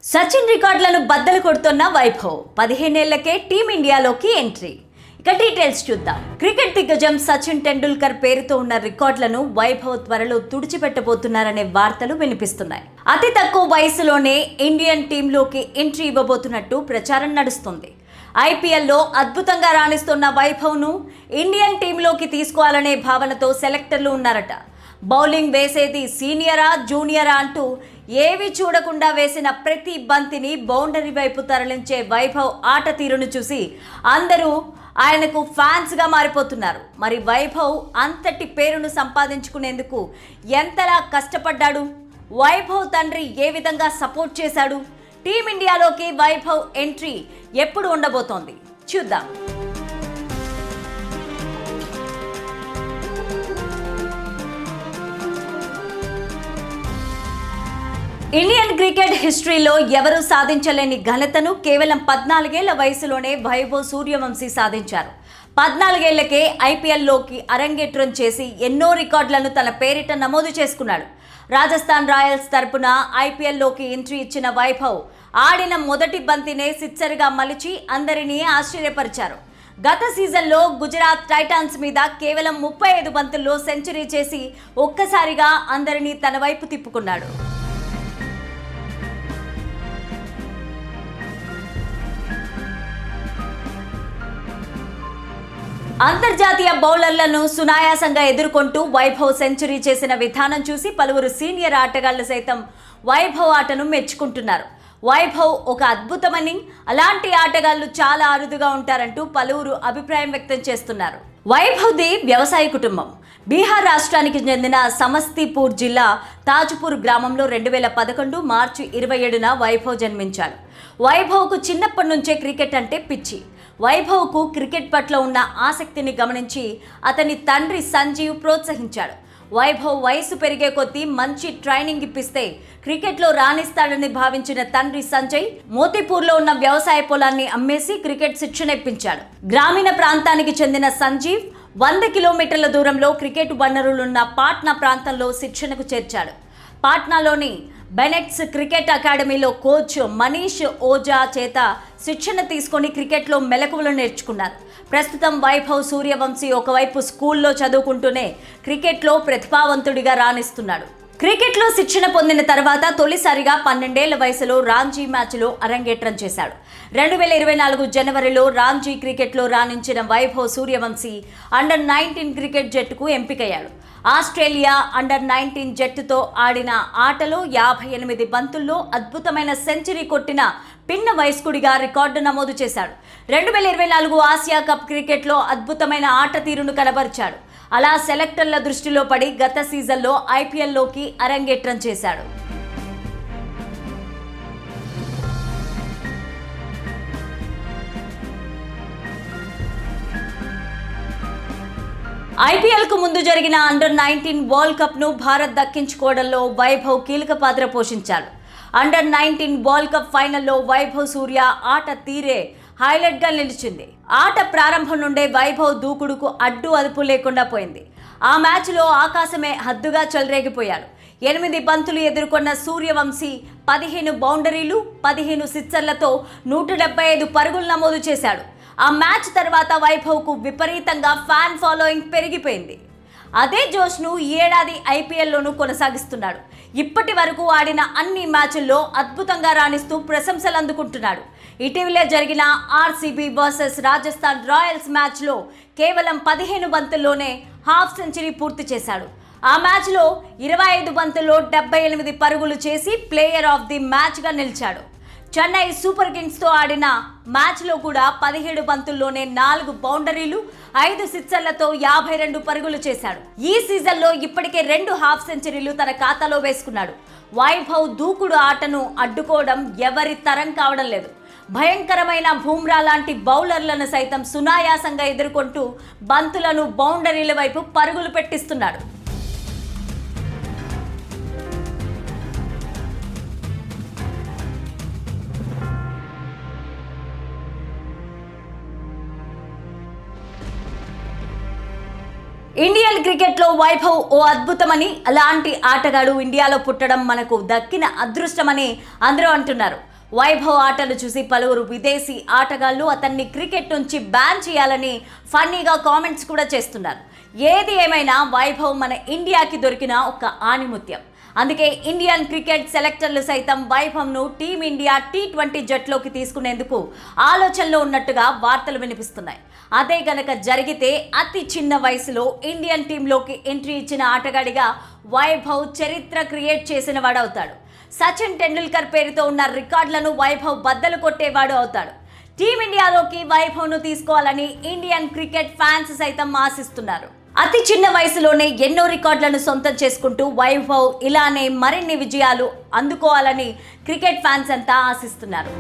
సచిన్ రికార్డులను బద్దలు కొడుతున్న వైభవ్ 15 ఏళ్లకే టీమిండియాలోకి ఎంట్రీ. ఇక డీటెయిల్స్ చూద్దాం. క్రికెట్ దిగ్గజం సచిన్ టెండూల్కర్ పేరుతో ఉన్న రికార్డులను వైభవ్ త్వరలో తుడిచిపెట్టబోతున్నారనే వార్తలు వినిపిస్తున్నాయి. అతి తక్కువ వయసులోనే ఇండియన్ టీంలోకి ఎంట్రీ ఇవ్వబోతున్నట్టు ప్రచారం నడుస్తుంది. ఐపీఎల్లో అద్భుతంగా రాణిస్తున్న వైభవ్ను ఇండియన్ టీంలోకి తీసుకోవాలనే భావనతో సెలెక్టర్లు ఉన్నారట. బౌలింగ్ వేసేది సీనియరా జూనియరా అంటూ ఏవి చూడకుండా వేసిన ప్రతి బంతిని బౌండరీ వైపు తరలించే వైభవ్ ఆట తీరును చూసి అందరూ ఆయనకు ఫ్యాన్స్గా మారిపోతున్నారు. మరి వైభవ్ అంతటి పేరును సంపాదించుకునేందుకు ఎంతలా కష్టపడ్డాడు? వైభవ్ తండ్రి ఏ విధంగా సపోర్ట్ చేశాడు? టీమిండియాలోకి వైభవ్ ఎంట్రీ ఎప్పుడు ఉండబోతోంది చూద్దాం. ఇండియన్ క్రికెట్ హిస్టరీలో ఎవరూ సాధించలేని ఘనతను కేవలం 14 ఏళ్ల వయసులోనే వైభవ్ సూర్యవంశీ సాధించారు. 14 ఏళ్లకే ఐపీఎల్లోకి అరంగేట్రం చేసి ఎన్నో రికార్డులను తన పేరిట నమోదు చేసుకున్నాడు. రాజస్థాన్ రాయల్స్ తరపున ఐపీఎల్లోకి ఎంట్రీ ఇచ్చిన వైభవ్ ఆడిన మొదటి బంతినే సిక్సర్గా మలిచి అందరినీ ఆశ్చర్యపరిచారు. గత సీజన్లో గుజరాత్ టైటాన్స్ మీద కేవలం 35 బంతుల్లో సెంచరీ చేసి ఒక్కసారిగా అందరినీ తన వైపు తిప్పుకున్నాడు. అంతర్జాతీయ బౌలర్లను సునాయాసంగా ఎదుర్కొంటూ వైభవ్ సెంచరీ చేసిన విధానం చూసి పలువురు సీనియర్ ఆటగాళ్లు సైతం వైభవ్ ఆటను మెచ్చుకుంటున్నారు. వైభవ్ ఒక అద్భుతమని, అలాంటి ఆటగాళ్లు చాలా అరుదుగా ఉంటారంటూ పలువురు అభిప్రాయం వ్యక్తం చేస్తున్నారు. వైభవ్ది వ్యవసాయ కుటుంబం. బీహార్ రాష్ట్రానికి చెందిన సమస్తీపూర్ జిల్లా తాజ్పూర్ గ్రామంలో 2011 మార్చి 27న వైభవ్ జన్మించాడు. వైభవ్కు చిన్నప్పటి నుంచే క్రికెట్ అంటే పిచ్చి. వైభవ్కు క్రికెట్ పట్ల ఉన్న ఆసక్తిని గమనించి అతని తండ్రి సంజీవ్ ప్రోత్సహించాడు. వైభవ్ వయసు పెరిగే కొద్దీ మంచి ట్రైనింగ్ ఇప్పిస్తే క్రికెట్లో రాణిస్తాడని భావించిన తండ్రి సంజయ్ మోతీపూర్లో ఉన్న వ్యవసాయ పొలాన్ని అమ్మేసి క్రికెట్ శిక్షణ ఇప్పించాడు. గ్రామీణ ప్రాంతానికి చెందిన సంజీవ్ 100 కిలోమీటర్ల దూరంలో క్రికెట్ వనరులున్న పాట్నా ప్రాంతంలో శిక్షణకు చేర్చాడు. పాట్నాలోని బెనెట్స్ క్రికెట్ అకాడమీలో కోచ్ మనీష్ ఓజా చేత శిక్షణ తీసుకొని క్రికెట్లో మెలకువలు నేర్చుకున్నారు. ప్రస్తుతం వైభవ్ సూర్యవంశీ ఒకవైపు స్కూల్లో చదువుకుంటూనే క్రికెట్లో ప్రతిభావంతుడిగా రాణిస్తున్నాడు. క్రికెట్లో శిక్షణ పొందిన తర్వాత తొలిసారిగా 12 ఏళ్ల వయసులో రాంజీ మ్యాచ్లో అరంగేట్రం చేశాడు. 2024 జనవరిలో రాంజీ క్రికెట్లో రాణించిన వైభవ్ సూర్యవంశీ అండర్-19 క్రికెట్ జట్టుకు ఎంపికయ్యాడు. ఆస్ట్రేలియా అండర్-19 జట్టుతో ఆడిన ఆటలో 58 బంతుల్లో అద్భుతమైన సెంచరీ కొట్టిన పిన్న వయస్కుడిగా రికార్డు నమోదు చేశాడు. 2024 ఆసియా కప్ క్రికెట్లో అద్భుతమైన ఆట తీరును కనబరిచాడు. అలా సెలెక్టర్ల దృష్టిలో పడి గత సీజన్లో ఐపీఎల్లోకి అరంగేట్రం చేశాడు. ఐపీఎల్కు ముందు జరిగిన అండర్-19 వరల్డ్ కప్ను భారత్ దక్కించుకోవడంలో వైభవ్ కీలక పాత్ర పోషించాడు. అండర్-19 వరల్డ్ కప్ ఫైనల్లో వైభవ్ సూర్య ఆట తీరే హైలైట్గా నిలిచింది. ఆట ప్రారంభం నుండే వైభవ్ దూకుడుకు అడ్డు అదుపు లేకుండా పోయింది. ఆ మ్యాచ్లో ఆకాశమే హద్దుగా చెలరేగిపోయాడు. 8 బంతులు ఎదుర్కొన్న సూర్యవంశీ 15 బౌండరీలు 15 సిక్సర్లతో 175 పరుగులు నమోదు చేశాడు. ఆ మ్యాచ్ తర్వాత వైభవ్కు విపరీతంగా ఫ్యాన్ ఫాలోయింగ్ పెరిగిపోయింది. అదే జోష్ను ఈ ఏడాది ఐపీఎల్లోనూ కొనసాగిస్తున్నాడు. ఇప్పటి వరకు ఆడిన అన్ని మ్యాచ్ల్లో అద్భుతంగా రాణిస్తూ ప్రశంసలు అందుకుంటున్నాడు. ఇటీవలే జరిగిన ఆర్సీబీ వర్సెస్ రాజస్థాన్ రాయల్స్ మ్యాచ్లో కేవలం 15 బంతుల్లోనే హాఫ్ సెంచరీ పూర్తి చేశాడు. ఆ మ్యాచ్లో 25 బంతుల్లో 78 పరుగులు చేసి ప్లేయర్ ఆఫ్ ది మ్యాచ్గా నిలిచాడు. చెన్నై సూపర్ కింగ్స్తో ఆడిన మ్యాచ్లో కూడా 17 బంతుల్లోనే 4 బౌండరీలు 5 సిక్సర్లతో 52 పరుగులు చేశాడు. ఈ సీజన్లో ఇప్పటికే 2 హాఫ్ సెంచరీలు తన ఖాతాలో వేసుకున్నాడు. వైభవ్ దూకుడు ఆటను అడ్డుకోవడం ఎవరి తరం కావడం లేదు. భయంకరమైన బూమ్రా లాంటి బౌలర్లను సైతం సునాయాసంగా ఎదుర్కొంటూ బంతులను బౌండరీల వైపు పరుగులు పెట్టిస్తున్నాడు. ఇండియన్ క్రికెట్లో వైభవ్ ఓ అద్భుతమని, అలాంటి ఆటగాడు ఇండియాలో పుట్టడం మనకు దక్కిన అదృష్టమని అందరూ అంటున్నారు. వైభవ్ ఆటలు చూసి పలువురు విదేశీ ఆటగాళ్లు అతన్ని క్రికెట్ నుంచి బ్యాన్ చేయాలని ఫన్నీగా కామెంట్స్ కూడా చేస్తున్నారు. ఏది ఏమైనా వైభవ్ మన ఇండియాకి దొరికిన ఒక ఆణిముత్యం. అందుకే ఇండియన్ క్రికెట్ సెలెక్టర్లు సైతం వైభవ్ను టీమిండియా T20 జట్లోకి తీసుకునేందుకు ఆలోచనలో ఉన్నట్టుగా వార్తలు వినిపిస్తున్నాయి. అదే గనక జరిగితే అతి చిన్న వయసులో ఇండియన్ టీంలోకి ఎంట్రీ ఇచ్చిన ఆటగాడిగా వైభవ్ చరిత్ర క్రియేట్ చేసిన వాడవుతాడు. సచిన్ టెండూల్కర్ పేరుతో ఉన్న రికార్డులను వైభవ్ బద్దలు కొట్టేవాడు అవుతాడు. టీమిండియాలోకి వైభవ్ను తీసుకోవాలని ఇండియన్ క్రికెట్ ఫ్యాన్స్ సైతం ఆశిస్తున్నారు. అతి చిన్న వయసులోనే ఎన్నో రికార్డులను సొంతం చేసుకుంటూ వైభవ్ ఇలానే మరిన్ని విజయాలు అందుకోవాలని క్రికెట్ ఫ్యాన్స్ అంతా ఆశిస్తున్నారు.